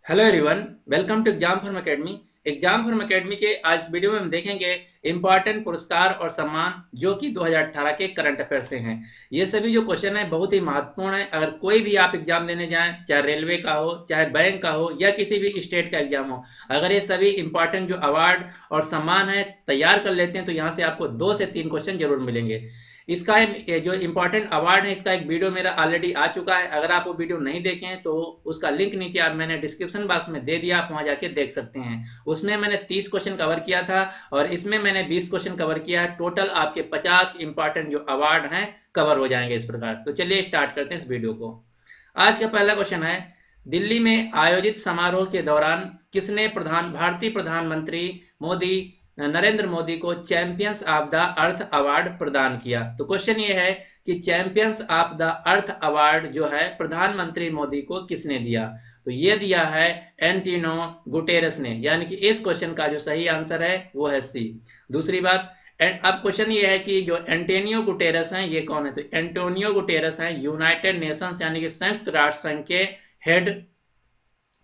Hello everyone, welcome to exam form academy. Exam form academy के आज इस video में हम देखेंगे इंपॉर्टेंट पुरस्कार और सम्मान जो कि 2018 के करंट अफेयर से हैं। ये सभी जो क्वेश्चन है बहुत ही महत्वपूर्ण है। अगर कोई भी आप एग्जाम देने जाएं, चाहे रेलवे का हो, चाहे बैंक का हो या किसी भी स्टेट का एग्जाम हो, अगर ये सभी इंपॉर्टेंट जो अवार्ड और सम्मान है तैयार कर लेते हैं तो यहाँ से आपको 2 से 3 क्वेश्चन जरूर मिलेंगे। इसका जो इम्पोर्टेंट अवार्ड है इसका एक वीडियो मेरा ऑलरेडी आ चुका है। अगर आप वो वीडियो नहीं देखे हैं तो उसका लिंक नीचे आप मैंने डिस्क्रिप्शन बॉक्स में दे दिया, आप वहां जाके देख सकते हैं। उसमें मैंने 30 क्वेश्चन कवर किया था और इसमें मैंने 20 क्वेश्चन कवर किया है। टोटल आपके 50 इंपॉर्टेंट जो अवार्ड हैं कवर हो जाएंगे इस प्रकार। तो चलिए स्टार्ट करते हैं इस वीडियो को। आज का पहला क्वेश्चन है, दिल्ली में आयोजित समारोह के दौरान किसने भारतीय प्रधानमंत्री मोदी नरेंद्र मोदी को champions of the earth award प्रदान किया? तो क्वेश्चन ये है कि champions of the earth award जो है प्रधानमंत्री मोदी को किसने दिया? तो ये दिया है एंटोनियो गुटेरेस ने, यानी कि इस क्वेश्चन का जो सही आंसर है वो है सी। दूसरी बात, अब क्वेश्चन ये है कि जो एंटोनियो गुटेरेस हैं ये कौन है? तो एंटोनियो गुटेरेस हैं यूनाइटेड नेशंस यानी कि संयुक्त राष्ट्र संघ के हेड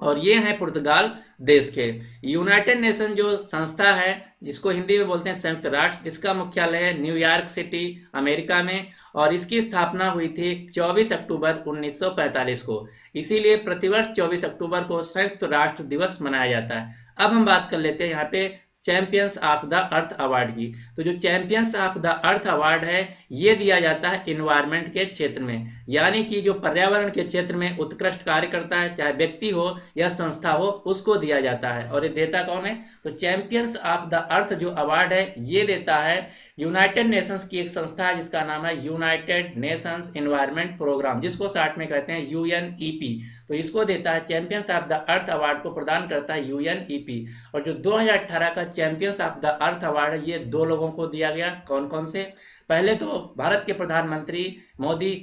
और ये है पुर्तगाल देश के। यूनाइटेड नेशन जो संस्था है जिसको हिंदी में बोलते हैं संयुक्त राष्ट्र, इसका मुख्यालय है न्यूयॉर्क सिटी अमेरिका में और इसकी स्थापना हुई थी 24 अक्टूबर 1945 को। इसीलिए प्रतिवर्ष 24 अक्टूबर को संयुक्त राष्ट्र दिवस मनाया जाता है। अब हम बात कर लेते हैं यहाँ पे champions of the earth award की। तो जो champions of the earth award है ये दिया जाता है इन्वायरमेंट के क्षेत्र में, यानी कि जो पर्यावरण के क्षेत्र में उत्कृष्ट कार्य करता है, चाहे व्यक्ति हो या संस्था हो, उसको दिया जाता है। और ये देता कौन है? तो चैंपियंस ऑफ द अर्थ जो अवार्ड है ये देता है यूनाइटेड नेशंस की एक संस्था है जिसका नाम है यूनाइटेड नेशंस एनवायरनमेंट प्रोग्राम, जिसको शॉर्ट में कहते हैं यूएनईपी। तो इसको देता है champions of the earth award को प्रदान करता है यूएनईपी। और जो 2018 का champions of the earth award है ये 2 लोगों को दिया गया। कौन कौन से? पहले तो भारत के प्रधानमंत्री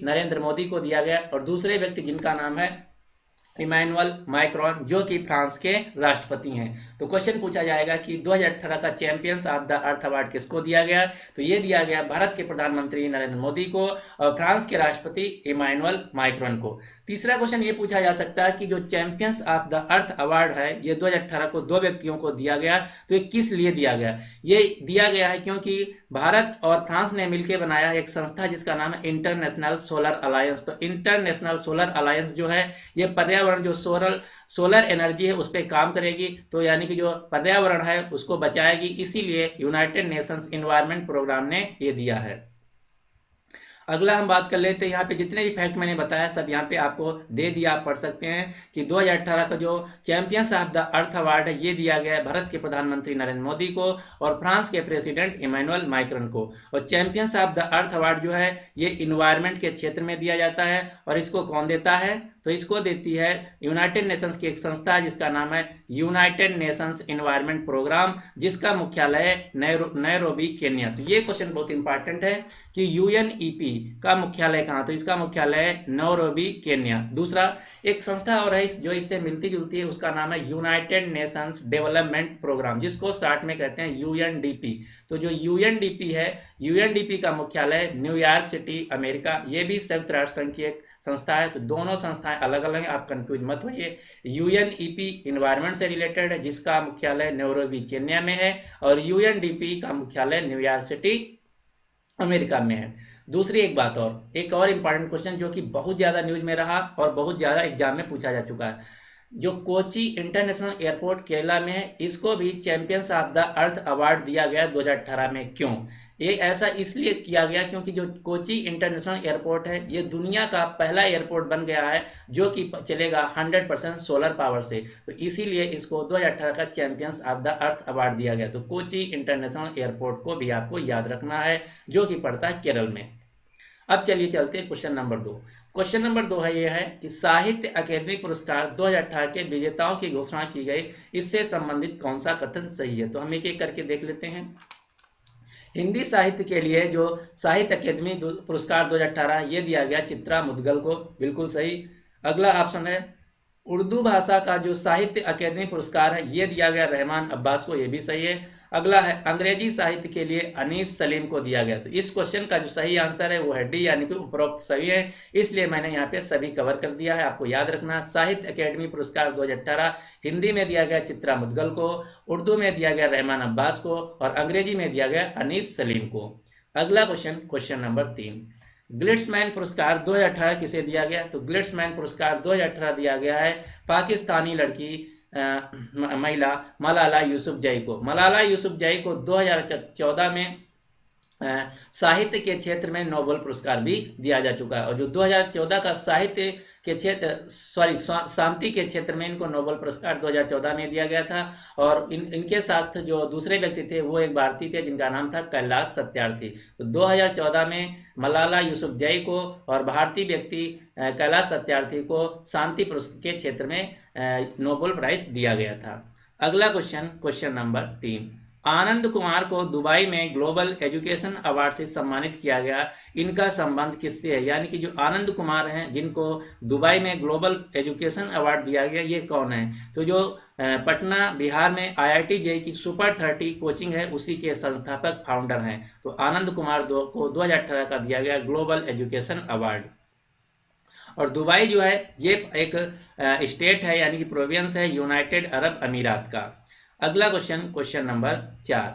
नरेंद्र मोदी को दिया गया और दूसरे व्यक्ति जिनका नाम है इमैनुअल मैक्रॉन जो कि फ्रांस के राष्ट्रपति हैं। तो क्वेश्चन पूछा जाएगा कि 2018 का champions of the earth award किसको दिया गया? तो ये दिया गया भारत के प्रधानमंत्री नरेंद्र मोदी को और फ्रांस के राष्ट्रपति इमैनुअल मैक्रॉन को। तीसरा क्वेश्चन ये पूछा जा सकता है कि जो champions of the earth award है ये 2018 को 2 व्यक्तियों को दिया गया, तो ये किस लिए दिया गया? ये दिया गया है क्योंकि भारत और फ्रांस ने मिलकर बनाया एक संस्था जिसका नाम है इंटरनेशनल सोलर अलायंस। तो इंटरनेशनल सोलर अलायंस जो है ये पर्यावरण जो सोलर एनर्जी है उस पर काम करेगी, तो यानी कि जो पर्यावरण है उसको बचाएगी। इसीलिए यूनाइटेड नेशंस एनवायरनमेंट प्रोग्राम ने ये दिया है। अगला हम बात कर लेते हैं, यहाँ पे जितने भी फैक्ट मैंने बताया सब यहाँ पे आपको दे दिया, आप पढ़ सकते हैं कि 2018 का जो champions of the earth award है ये दिया गया है भारत के प्रधानमंत्री नरेंद्र मोदी को और फ्रांस के प्रेसिडेंट इमैनुअल मैक्रॉन को। और champions of the earth award जो है ये इन्वायरमेंट के क्षेत्र में दिया जाता है और इसको कौन देता है? तो इसको देती है यूनाइटेड नेशंस की एक संस्था है जिसका नाम है यूनाइटेड नेशंस एनवायरनमेंट प्रोग्राम, जिसका मुख्यालय है नैरोबी केन्या। तो ये क्वेश्चन बहुत इंपॉर्टेंट है कि यूएनईपी का मुख्यालय कहाँ? तो इसका मुख्यालय है नैरोबी केन्या। दूसरा एक संस्था और है जो इससे मिलती जुलती है, उसका नाम है यूनाइटेड नेशंस डेवलपमेंट प्रोग्राम, जिसको शॉर्ट में कहते हैं यूएनडीपी। तो जो यूएनडीपी है, यूएनडीपी का मुख्यालय न्यूयॉर्क सिटी अमेरिका, ये भी संयुक्त राष्ट्र संघ की एक संस्था है। तो दोनों संस्थाएं अलग अलग हैं, आप कंफ्यूज मत होइए। यूएनईपी इन्वायरमेंट से रिलेटेड है जिसका मुख्यालय नैरोबी केन्या में है और यूएनडीपी का मुख्यालय न्यूयॉर्क सिटी अमेरिका में है। दूसरी एक बात और एक और इंपॉर्टेंट क्वेश्चन जो कि बहुत ज्यादा न्यूज में रहा और बहुत ज्यादा एग्जाम में पूछा जा चुका है, जो कोची इंटरनेशनल एयरपोर्ट केरला में है इसको भी champions of the earth award दिया गया 2018 में। क्यों? ये ऐसा इसलिए किया गया क्योंकि जो कोची इंटरनेशनल एयरपोर्ट है ये दुनिया का पहला एयरपोर्ट बन गया है जो कि चलेगा 100% सोलर पावर से। तो इसीलिए इसको 2018 का champions of the earth award दिया गया। तो कोची इंटरनेशनल एयरपोर्ट को भी आपको याद रखना है जो कि पड़ता है केरल में। अब चलिए चलते हैं क्वेश्चन नंबर 2। क्वेश्चन नंबर 2 है ये है कि साहित्य अकादमी पुरस्कार 2018 के विजेताओं की घोषणा की गई, इससे संबंधित कौन सा कथन सही है? तो हम एक एक करके देख लेते हैं। हिंदी साहित्य के लिए जो साहित्य अकादमी पुरस्कार 2018 ये दिया गया चित्रा मुदगल को, बिल्कुल सही। अगला ऑप्शन है उर्दू भाषा का जो साहित्य अकादमी पुरस्कार है ये दिया गया रहमान अब्बास को, ये भी सही है। अगला है अंग्रेजी साहित्य के लिए अनीस सलीम को दिया गया। तो इस क्वेश्चन का जो सही आंसर है वो है डी, यानी कि उपरोक्त सभी है, इसलिए मैंने यहाँ पे सभी कवर कर दिया है। आपको याद रखना, साहित्य अकेडमी पुरस्कार 2018 हिंदी में दिया गया चित्रा मुदगल को, उर्दू में दिया गया रहमान अब्बास को और अंग्रेजी में दिया गया अनीस सलीम को। अगला क्वेश्चन, क्वेश्चन नंबर 3, ग्लिट्समैन पुरस्कार 2018 किसे दिया गया? तो ग्लिट्समैन पुरस्कार 2018 दिया गया है पाकिस्तानी लड़की महिला मलाला यूसुफजई को। मलाला यूसुफजई को 2014 में साहित्य के क्षेत्र में नोबेल पुरस्कार भी दिया जा चुका है, और जो 2014 का साहित्य के क्षेत्र शांति के क्षेत्र में इनको नोबेल पुरस्कार 2014 में दिया गया था। और इनके साथ जो दूसरे व्यक्ति थे वो एक भारतीय थे जिनका नाम था कैलाश सत्यार्थी। तो 2014 में मलाला यूसुफजई को और भारतीय व्यक्ति कैलाश सत्यार्थी को शांति पुरस्कार के क्षेत्र में नोबेल प्राइज दिया गया था। अगला question, question number 3, Anand Kumar को दुबई में ग्लोबल एजुकेशन अवार्ड से सम्मानित किया गया, इनका संबंध किससे है? यानी कि जो आनंद कुमार हैं जिनको दुबई में ग्लोबल एजुकेशन अवार्ड दिया गया, ये कौन है? तो जो पटना बिहार में IIT JEE की सुपर 30 कोचिंग है उसी के संस्थापक फाउंडर हैं। तो आनंद कुमार को 2018 का दिया गया ग्लोबल एजुकेशन अवार्ड। और दुबई जो है ये एक स्टेट है, यानी कि प्रोविंस है यूनाइटेड अरब अमीरात का। अगला क्वेश्चन, क्वेश्चन नंबर 4,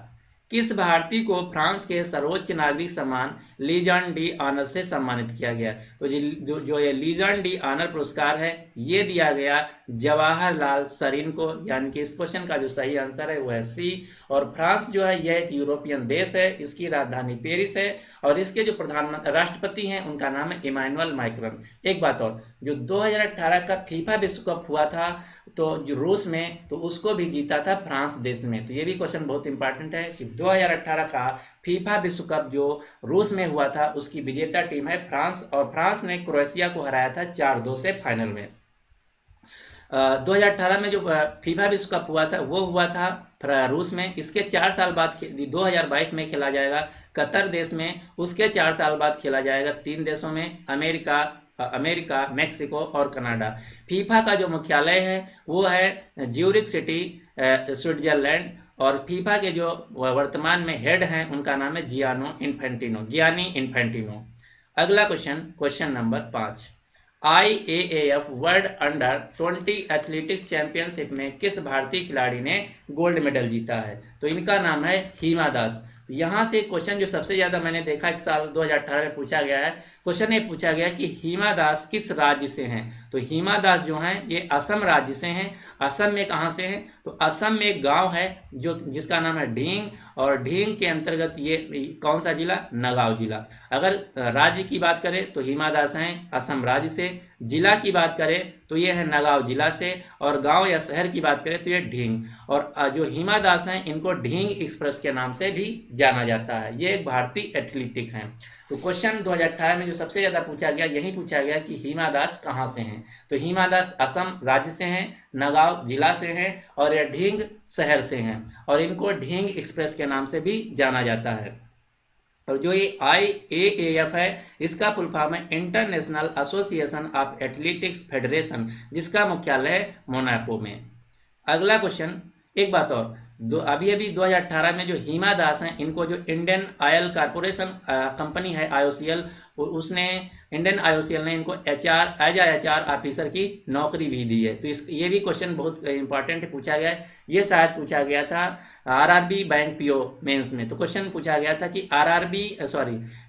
किस भारतीय को फ्रांस के सर्वोच्च नागरिक सम्मान लीजन डी ऑनर से सम्मानित किया गया? तो जो ये लीजन डी ऑनर पुरस्कार है ये दिया गया जवाहरलाल सरीन को, यानी कि इस क्वेश्चन का जो सही आंसर है वो है सी। और फ्रांस जो है यह एक यूरोपियन देश है, इसकी राजधानी पेरिस है और इसके जो प्रधानमंत्री राष्ट्रपति हैं उनका नाम है इमानुएल मैक्रोन। एक बात और, जो 2018 का फीफा विश्व कप हुआ था तो जो रूस में, तो उसको भी जीता था फ्रांस देश में। तो ये भी क्वेश्चन बहुत इंपॉर्टेंट है कि 2018 का फीफा विश्व कप जो रूस में हुआ था उसकी विजेता टीम है फ्रांस, और फ्रांस ने क्रोएशिया को हराया था 4-2 से फाइनल में। 2018 में जो फीफा विश्व कप हुआ था वो हुआ था रूस में, इसके 4 साल बाद 2022 में खेला जाएगा कतर देश में, उसके 4 साल बाद खेला जाएगा 3 देशों में, अमेरिका, मेक्सिको और कनाडा। फीफा का जो मुख्यालय है वो है ज्यूरिख सिटी, स्विट्जरलैंड, और फीफा के जो वर्तमान में हेड हैं उनका नाम है गियानी इन्फेंटिनो। अगला question, question number 5, IAAF world under 20 athletics championship में किस भारतीय खिलाड़ी ने गोल्ड मेडल जीता है? तो इनका नाम है हिमा दास। यहाँ से क्वेश्चन जो सबसे ज्यादा मैंने देखा इस साल 2018 में पूछा गया है, क्वेश्चन ये पूछा गया कि हिमा दास किस राज्य से हैं? तो हिमा दास जो हैं ये असम राज्य से हैं। असम में कहाँ से हैं? तो असम में एक गांव है जो जिसका नाम है ढींग, और ढींग के अंतर्गत ये कौन सा जिला? नगांव जिला। अगर राज्य की बात करें तो हिमा दास हैं असम राज्य से, जिला की बात करें तो ये है नगांव जिला से, और गांव या शहर की बात करें तो ये ढींग। और जो हिमा दास हैं इनको ढींग एक्सप्रेस के नाम से भी जाना जाता है। ये एक भारतीय एथलीटिक हैं। तो क्वेश्चन 2018 में जो सबसे ज्यादा पूछा गया यही पूछा गया कि हिमा दास कहाँ से हैं? तो हिमा दास असम राज्य से हैं, नगांव जिला से हैं और ये ढींग शहर से हैं, और इनको ढींग एक्सप्रेस के नाम से भी जाना जाता है। और जो ये IAAF है इसका फुल फॉर्म है international association of athletics federation, जिसका मुख्यालय है मोनाको में। अगला क्वेश्चन, एक बात और, अभी 2018 में जो हिमा दास हैं इनको जो इंडियन ऑयल कारपोरेशन कंपनी है IOCL, उसने इंडियन IOCL ने इनको HR ऑफिसर की नौकरी भी दी है। तो ये भी क्वेश्चन बहुत इंपॉर्टेंट पूछा गया है। ये शायद पूछा गया था RRB बैंक PO मेंस में। तो क्वेश्चन पूछा गया था कि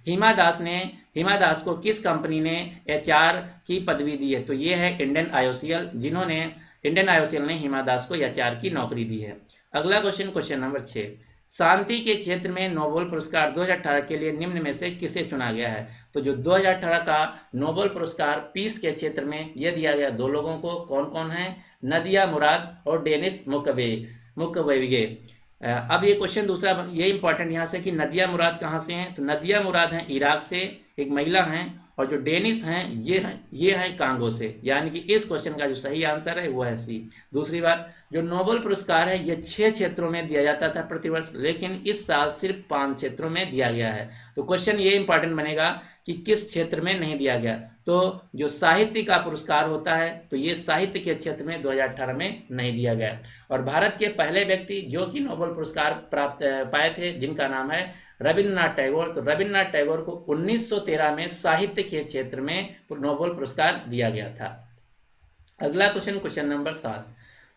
हिमा दास को किस कंपनी ने HR की पदवी दी है? तो ये है इंडियन IOCL ने हिमा दास को HR की नौकरी दी है। अगला क्वेश्चन, क्वेश्चन नंबर 6, शांति के क्षेत्र में नोबेल पुरस्कार 2018 के लिए निम्न में से किसे चुना गया है? तो जो 2018 का नोबेल पुरस्कार पीस के क्षेत्र में यह दिया गया 2 लोगों को, कौन कौन है? नदिया मुराद और डेनिस मुक्वेगे। अब ये क्वेश्चन दूसरा ये इंपॉर्टेंट यहाँ से कि नदिया मुराद कहाँ से हैं? तो नदिया मुराद हैं इराक से, एक महिला हैं, और जो डेनिस हैं ये हैं कांगो से। यानी कि इस क्वेश्चन का जो सही आंसर है वो है सी। दूसरी बात, जो नोबेल पुरस्कार है ये 6 क्षेत्रों में दिया जाता था प्रतिवर्ष, लेकिन इस साल सिर्फ 5 क्षेत्रों में दिया गया है। तो क्वेश्चन ये इंपॉर्टेंट बनेगा कि किस क्षेत्र में नहीं दिया गया? तो जो साहित्य का पुरस्कार होता है तो ये साहित्य के क्षेत्र में 2018 में नहीं दिया गया। और भारत के पहले व्यक्ति जो कि नोबेल पुरस्कार प्राप्त पाए थे जिनका नाम है रविन्द्रनाथ टैगोर। तो रविन्द्रनाथ टैगोर को 1913 में साहित्य के क्षेत्र में नोबेल पुरस्कार दिया गया था। अगला क्वेश्चन, क्वेश्चन नंबर 7,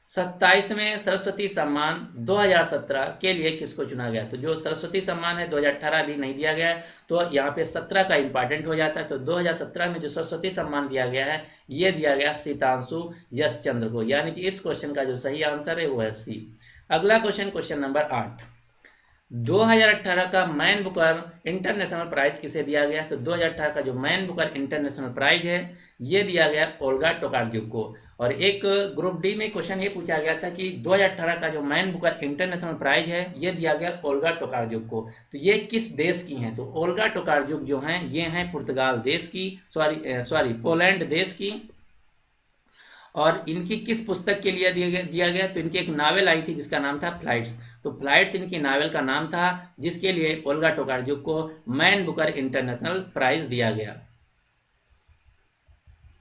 27वें सरस्वती सम्मान 2017 के लिए किसको चुना गया? तो जो सरस्वती सम्मान है 2018 भी नहीं दिया गया है, तो यहाँ पे 17 का इंपॉर्टेंट हो जाता है। तो 2017 में जो सरस्वती सम्मान दिया गया है ये दिया गया सीतांशु यशचंद्र को, यानी कि इस क्वेश्चन का जो सही आंसर है वो है सी। अगला क्वेश्चन, क्वेश्चन नंबर 8, 2018 का मैन बुकर इंटरनेशनल प्राइज किसे दिया गया? तो 2018 का जो मैन बुकर इंटरनेशनल प्राइज है ये दिया गया ओल्गा टोकार्जुक को। और एक ग्रुप डी में क्वेश्चन ये पूछा गया था कि 2018 का जो मैन बुकर इंटरनेशनल प्राइज है ये दिया गया ओल्गा टोकार्जुक को, तो ये किस देश की हैं? तो ओल्गा टोकार्जुक जो हैं ये हैं पुर्तगाल देश की, सॉरी पोलैंड देश की। और इनकी किस पुस्तक के लिए दिया गया? तो इनकी एक नावल आई थी जिसका नाम था फ्लाइट्स। तो फ्लाइट्स इनकी नावल का नाम था जिसके लिए ओल्गा टोकार्जुक को मैन बुकर इंटरनेशनल प्राइज दिया गया।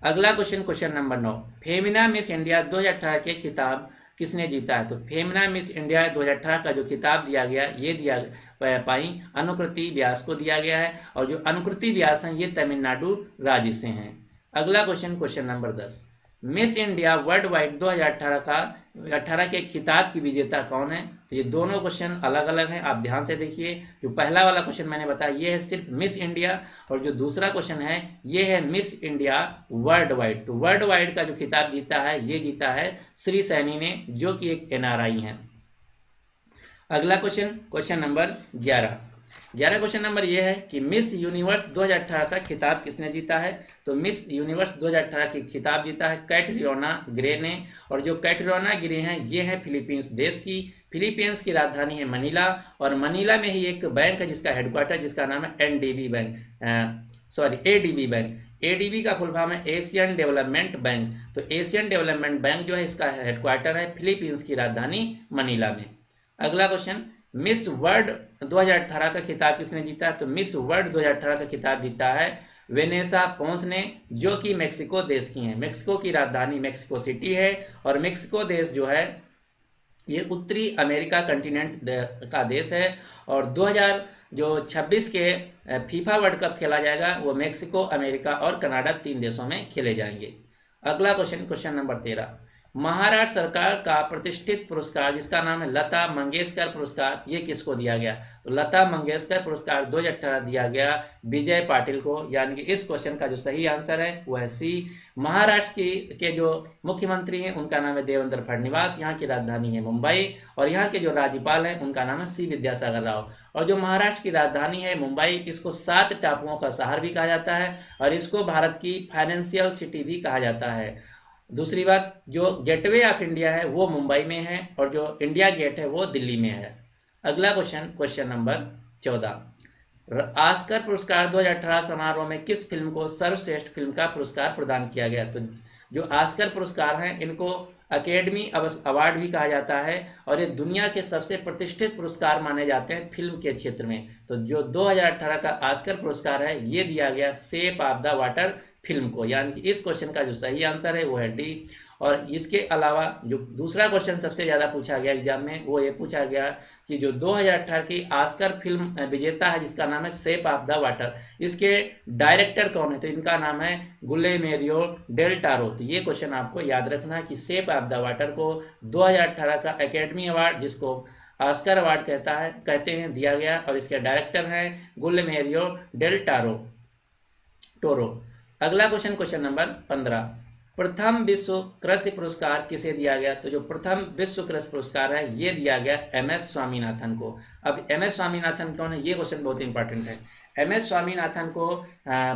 अगला question, question number 9, Femina miss India 2018 के खिताब किसने जीता है? तो फेमिना मिस इंडिया 2018 का जो खिताब दिया गया ये दिया पाई अनुकृति व्यास को दिया गया है। और जो अनुकृति व्यास हैं ये तमिलनाडु राज्य से हैं। अगला question, question number 10, miss India world wide 2018 के खिताब की विजेता कौन है? तो ये दोनों क्वेश्चन अलग अलग हैं, आप ध्यान से देखिए। जो पहला वाला क्वेश्चन मैंने बताया ये है सिर्फ मिस इंडिया, और जो दूसरा क्वेश्चन है ये है मिस इंडिया वर्ल्ड वाइड। तो वर्ल्ड वाइड का जो खिताब जीता है ये जीता है श्री सैनी ने, जो कि एक NRI हैं। अगला question, question number 11 question number ये है कि मिस यूनिवर्स 2018 का खिताब किसने जीता है? तो मिस यूनिवर्स 2018 की खिताब जीता है कैटरियोना ग्रे ने। और जो कैटरियोना ग्रे हैं ये है फिलीपींस देश की। फिलीपींस की राजधानी है मनीला, और मनीला में ही एक बैंक है जिसका हेडक्वार्टर जिसका नाम है ADB बैंक। ADB का फुल फॉर्म है एशियन डेवलपमेंट बैंक। तो एशियन डेवलपमेंट बैंक जो है इसका हेडक्वार्टर है फिलीपींस की राजधानी मनीला में। अगला क्वेश्चन, मिस वर्ल्ड 2018 का खिताब किसने जीता? तो मिस वर्ल्ड 2018 का खिताब जीता है वेनेसा पोंस ने, जो कि मेक्सिको देश की हैं। मेक्सिको की राजधानी मेक्सिको सिटी है, और मेक्सिको देश जो है ये उत्तरी अमेरिका कंटिनेंट का देश है। और 2026 के फीफा वर्ल्ड कप खेला जाएगा वो मेक्सिको, अमेरिका और कनाडा 3 देशों में खेले जाएंगे। अगला क्वेश्चन, क्वेश्चन नंबर 13, महाराष्ट्र सरकार का प्रतिष्ठित पुरस्कार जिसका नाम है लता मंगेशकर पुरस्कार ये किसको दिया गया? तो लता मंगेशकर पुरस्कार 2018 दिया गया विजय पाटिल को, यानी कि इस क्वेश्चन का जो सही आंसर है वो है सी। महाराष्ट्र के जो मुख्यमंत्री हैं उनका नाम है देवेंद्र फडणवीस, यहाँ की राजधानी है मुंबई, और यहाँ के जो राज्यपाल हैं उनका नाम है सी विद्यासागर राव। और जो महाराष्ट्र की राजधानी है मुंबई, इसको 7 टापुओं का शहर भी कहा जाता है, और इसको भारत की फाइनेंशियल सिटी भी कहा जाता है। दूसरी बात, जो गेटवे ऑफ इंडिया है वो मुंबई में है, और जो इंडिया गेट है वो दिल्ली में है। अगला क्वेश्चन, क्वेश्चन नंबर 14, ऑस्कर पुरस्कार 2018 समारोह में किस फिल्म को सर्वश्रेष्ठ फिल्म का पुरस्कार प्रदान किया गया? तो जो ऑस्कर पुरस्कार हैं इनको अकेडमी अवार्ड भी कहा जाता है, और ये दुनिया के सबसे प्रतिष्ठित पुरस्कार माने जाते हैं फिल्म के क्षेत्र में। तो जो 2018 का ऑस्कर पुरस्कार है ये दिया गया shape of the water film को, यानी कि इस क्वेश्चन का जो सही आंसर है वो है डी। और इसके अलावा जो दूसरा क्वेश्चन सबसे ज्यादा पूछा गया एग्जाम में वो ये पूछा गया कि जो 2018 की ऑस्कर फिल्म विजेता है जिसका नाम है शेप ऑफ द वाटर, इसके डायरेक्टर कौन है? तो इनका नाम है गुलेमेरियो डेल टारो। तो ये क्वेश्चन आपको याद रखना है कि शेप ऑफ द वाटर को 2018 का एकेडमी अवार्ड जिसको ऑस्कर अवार्ड कहते हैं दिया गया, और इसके डायरेक्टर हैं गुलेमेरियो डेल टोरो। अगला क्वेश्चन, क्वेश्चन नंबर 15, प्रथम विश्व कृषि पुरस्कार किसे दिया गया? तो जो प्रथम विश्व कृषि पुरस्कार है ये दिया गया MS स्वामीनाथन को। अब MS स्वामीनाथन कौन है? ये क्वेश्चन बहुत इंपॉर्टेंट है। MS स्वामीनाथन को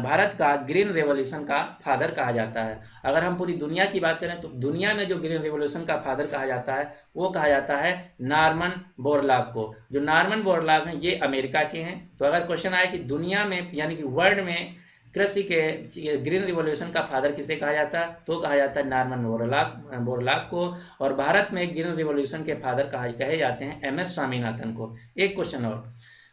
भारत का ग्रीन रेवोल्यूशन का फादर कहा जाता है। अगर हम पूरी दुनिया की बात करें तो दुनिया में जो ग्रीन रेवोल्यूशन का फादर कहा जाता है वो कहा जाता है नॉर्मन बोरलॉग को। जो नॉर्मन बोरलॉग हैं ये अमेरिका के हैं। तो अगर क्वेश्चन आए कि दुनिया में यानी कि वर्ल्ड में कृषि के ग्रीन रिवॉल्यूशन का फादर किसे कहा जाता है, तो कहा जाता है नॉर्मन बोरलॉग को। और भारत में ग्रीन रिवॉल्यूशन के फादर कहे जाते हैं MS स्वामीनाथन को। एक क्वेश्चन और,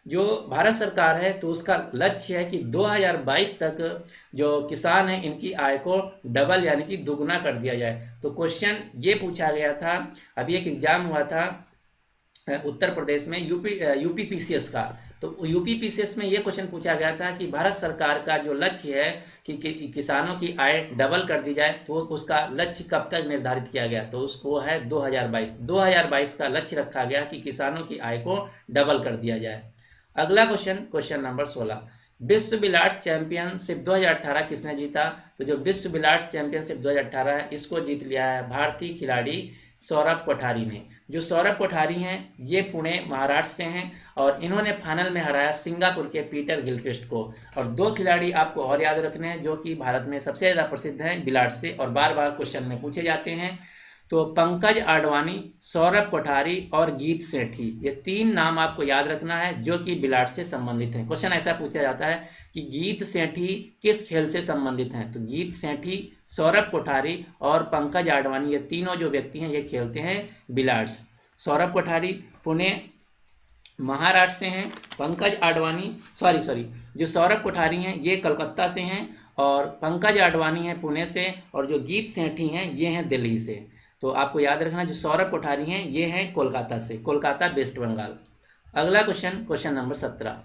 जो भारत सरकार है तो उसका लक्ष्य है कि 2022 तक जो किसान है इनकी आय को डबल यानी कि दुगुना कर दिया जाए। तो क्वेश्चन ये पूछा गया था, अभी एक एग्जाम हुआ था उत्तर प्रदेश में यूपी पीसीएस का। तो यूपी पीसीएस में ये क्वेश्चन पूछा गया था कि भारत सरकार का जो लक्ष्य है कि किसानों की आय डबल कर दी जाए, तो उसका लक्ष्य कब तक निर्धारित किया गया, तो उसको है 2022 का लक्ष्य रखा गया कि किसानों की आय को डबल कर दिया जाए। अगला क्वेश्चन नंबर 16, विश्व बिलाट्स चैंपियनशिप 2018 किसने जीता? तो जो विश्व बिलाट्स चैंपियनशिप 2018 है इसको जीत लिया है भारतीय खिलाड़ी सौरभ कोठारी ने। जो सौरभ कोठारी हैं ये पुणे महाराष्ट्र से हैं और इन्होंने फाइनल में हराया सिंगापुर के पीटर गिलक्रिस्ट को। और दो खिलाड़ी आपको और याद रखने हैं जो कि भारत में सबसे ज्यादा प्रसिद्ध हैं बिलाट्स से और बार बार क्वेश्चन में पूछे जाते हैं। तो पंकज आडवाणी, सौरभ कोठारी और गीत सेठी, ये तीन नाम आपको याद रखना है जो कि बिलाट्स से संबंधित हैं। क्वेश्चन ऐसा पूछा जाता है कि गीत सेठी किस खेल से संबंधित हैं? तो गीत सेठी, सौरभ कोठारी और पंकज आडवाणी, ये तीनों जो व्यक्ति हैं ये खेलते हैं बिलाट्स। सौरभ कोठारी पुणे महाराष्ट्र से हैं, पंकज आडवाणी जो सौरभ कोठारी हैं ये कलकत्ता से हैं और पंकज आडवाणी हैं पुणे से और जो गीत सेठी हैं ये हैं दिल्ली से। तो आपको याद रखना जो सौरभ कोठारी हैं ये हैं कोलकाता से, कोलकाता वेस्ट बंगाल। अगला क्वेश्चन नंबर 17,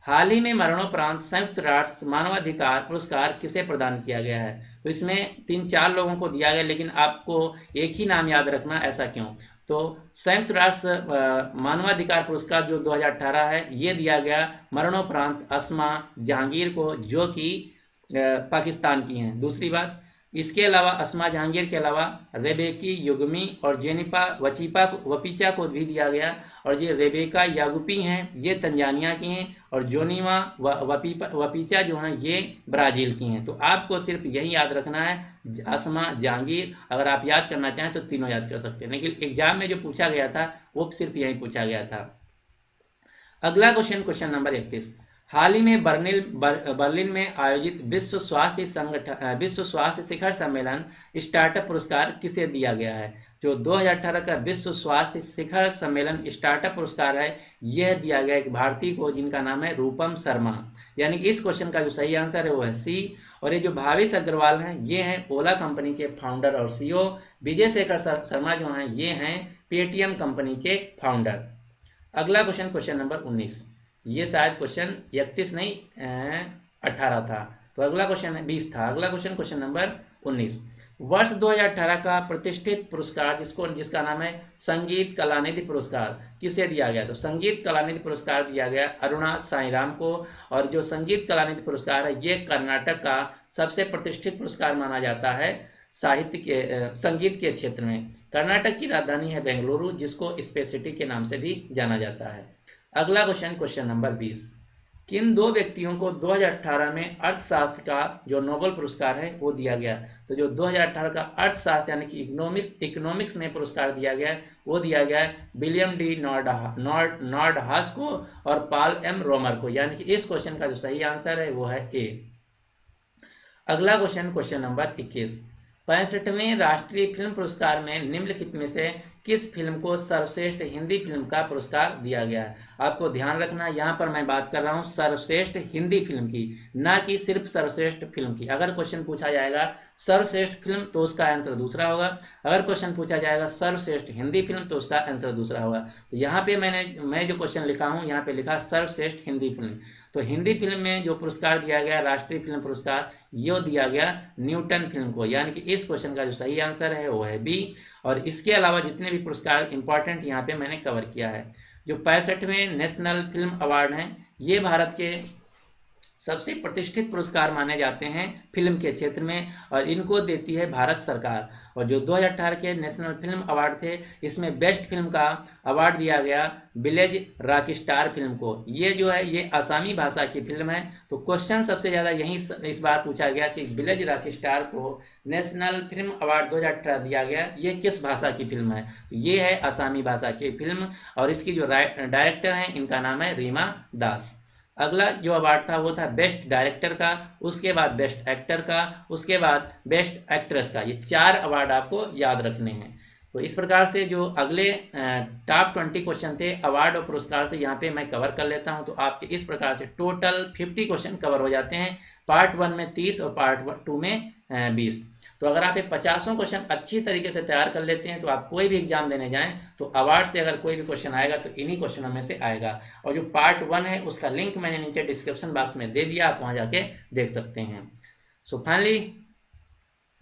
हाल ही में मरणोपरांत संयुक्त राष्ट्र मानवाधिकार पुरस्कार किसे प्रदान किया गया है? तो इसमें 3-4 लोगों को दिया गया लेकिन आपको एक ही नाम याद रखना, ऐसा क्यों? तो संयुक्त राष्ट्र मानवाधिकार पुरस्कार जो 2018 है ये दिया गया मरणोपरांत अस्मा जहांगीर को जो कि पाकिस्तान की हैं। दूसरी बात, इसके अलावा अस्मा जहांगीर के अलावा रेबेकी युगमी और जेनिफा वपीचा को भी दिया गया और ये रेबेका यागुपी हैं ये तंजानिया की हैं और जोनीमा वपीचा जो हैं ये ब्राजील की हैं। तो आपको सिर्फ यही याद रखना है अस्मा जहांगीर। अगर आप याद करना चाहें तो तीनों याद कर सकते हैं लेकिन एग्जाम में जो पूछा गया था वो सिर्फ यही पूछा गया था। अगला क्वेश्चन नंबर 31, हाल ही में बर्लिन में आयोजित विश्व स्वास्थ्य शिखर सम्मेलन स्टार्टअप पुरस्कार किसे दिया गया है? जो 2018 का विश्व स्वास्थ्य शिखर सम्मेलन स्टार्टअप पुरस्कार है यह दिया गया एक भारतीय को जिनका नाम है रूपम शर्मा। यानी कि इस क्वेश्चन का जो सही आंसर है वो है सी। और ये जो भावेश अग्रवाल हैं ये हैं ओला कंपनी के फाउंडर और सीईओ। विजय शेखर शर्मा जो हैं ये हैं पेटीएम कंपनी के फाउंडर। अगला क्वेश्चन नंबर 19, ये शायद क्वेश्चन 31 नहीं 18 था, तो अगला क्वेश्चन 20 था। अगला क्वेश्चन नंबर 19, वर्ष 2018 का प्रतिष्ठित पुरस्कार जिसका नाम है संगीत कलानिधि पुरस्कार किसे दिया गया? तो संगीत कलानिधि पुरस्कार दिया गया अरुणा साईराम को। और जो संगीत कलानिधि पुरस्कार है ये कर्नाटक का सबसे प्रतिष्ठित पुरस्कार माना जाता है संगीत के क्षेत्र में। कर्नाटक की राजधानी है बेंगलुरु जिसको स्पेस सिटी के नाम से भी जाना जाता है। अगला क्वेश्चन नंबर 20, किन दो व्यक्तियों को 2018 में अर्थशास्त्र का जो नोबेल पुरस्कार है वो दिया गया? तो जो 2018 का अर्थशास्त्र यानी कि इकोनॉमिक्स में पुरस्कार दिया गया वो दिया गया विलियम डी नॉर्डहास को और पॉल एम रोमर को। यानी कि इस क्वेश्चन का जो सही आंसर है वो है ए। अगला क्वेश्चन नंबर 21, 65वें राष्ट्रीय फिल्म पुरस्कार में निम्नलिखित में से किस फिल्म को सर्वश्रेष्ठ हिंदी फिल्म का पुरस्कार दिया गया है? आपको ध्यान रखना यहाँ पर मैं बात कर रहा हूँ सर्वश्रेष्ठ हिंदी फिल्म की, ना कि सिर्फ सर्वश्रेष्ठ फिल्म की। अगर क्वेश्चन पूछा जाएगा सर्वश्रेष्ठ फिल्म तो उसका आंसर दूसरा होगा, अगर क्वेश्चन पूछा जाएगा सर्वश्रेष्ठ हिंदी फिल्म तो उसका आंसर दूसरा होगा। तो यहाँ पे मैं जो क्वेश्चन लिखा हूँ यहाँ पे लिखा सर्वश्रेष्ठ हिंदी फिल्म। तो हिंदी फिल्म में जो पुरस्कार दिया गया राष्ट्रीय फिल्म पुरस्कार ये दिया गया न्यूटन फिल्म को। यानी कि इस क्वेश्चन का जो सही आंसर है वो है बी। और इसके अलावा जितने भी पुरस्कार इंपॉर्टेंट यहाँ पे मैंने कवर किया है। जो 65वें नेशनल फिल्म अवार्ड हैं ये भारत के सबसे प्रतिष्ठित पुरस्कार माने जाते हैं फिल्म के क्षेत्र में और इनको देती है भारत सरकार। और जो 2018 के नेशनल फिल्म अवार्ड थे इसमें बेस्ट फिल्म का अवार्ड दिया गया विलेज रॉकस्टार फिल्म को। ये जो है ये आसामी भाषा की फिल्म है। तो क्वेश्चन सबसे ज़्यादा यही इस बार पूछा गया कि विलेज रॉकस्टार को नेशनल फिल्म अवार्ड 2018 दिया गया, ये किस भाषा की फिल्म है? ये है आसामी भाषा की फिल्म और इसकी जो डायरेक्टर हैं इनका नाम है रीमा दास। अगला जो अवार्ड था वो था बेस्ट डायरेक्टर का, उसके बाद बेस्ट एक्टर का, उसके बाद बेस्ट एक्ट्रेस का। ये 4 अवार्ड आपको याद रखने हैं। तो इस प्रकार से जो अगले टॉप 20 क्वेश्चन थे अवार्ड और पुरस्कार से यहाँ पे मैं कवर कर लेता हूँ। तो आपके इस प्रकार से टोटल 50 क्वेश्चन कवर हो जाते हैं, पार्ट 1 में 30 और पार्ट 2 में 20। तो अगर आप ये 50 क्वेश्चन अच्छी तरीके से तैयार कर लेते हैं तो आप कोई भी एग्जाम देने जाएं तो अवार्ड से अगर कोई भी क्वेश्चन आएगा तो इन्हीं क्वेश्चनों में से आएगा। और जो पार्ट 1 है उसका लिंक मैंने नीचे डिस्क्रिप्शन बॉक्स में दे दिया, आप वहां जाके देख सकते हैं। सो फाइनली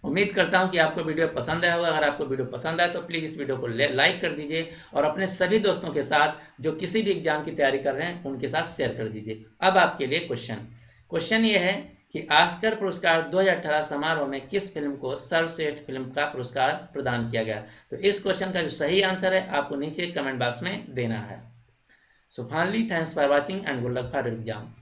उम्मीद करता हूं कि आपको वीडियो पसंद आया होगा। अगर आपको वीडियो पसंद आए तो प्लीज़ इस वीडियो को लाइक कर दीजिए और अपने सभी दोस्तों के साथ जो किसी भी एग्जाम की तैयारी कर रहे हैं उनके साथ शेयर कर दीजिए। अब आपके लिए क्वेश्चन ये है कि ऑस्कर पुरस्कार 2018 समारोह में किस फिल्म को सर्वश्रेष्ठ फिल्म का पुरस्कार प्रदान किया गया। तो इस क्वेश्चन का जो सही आंसर है आपको नीचे कमेंट बॉक्स में देना है। So finally thanks for watching and good luck for exam.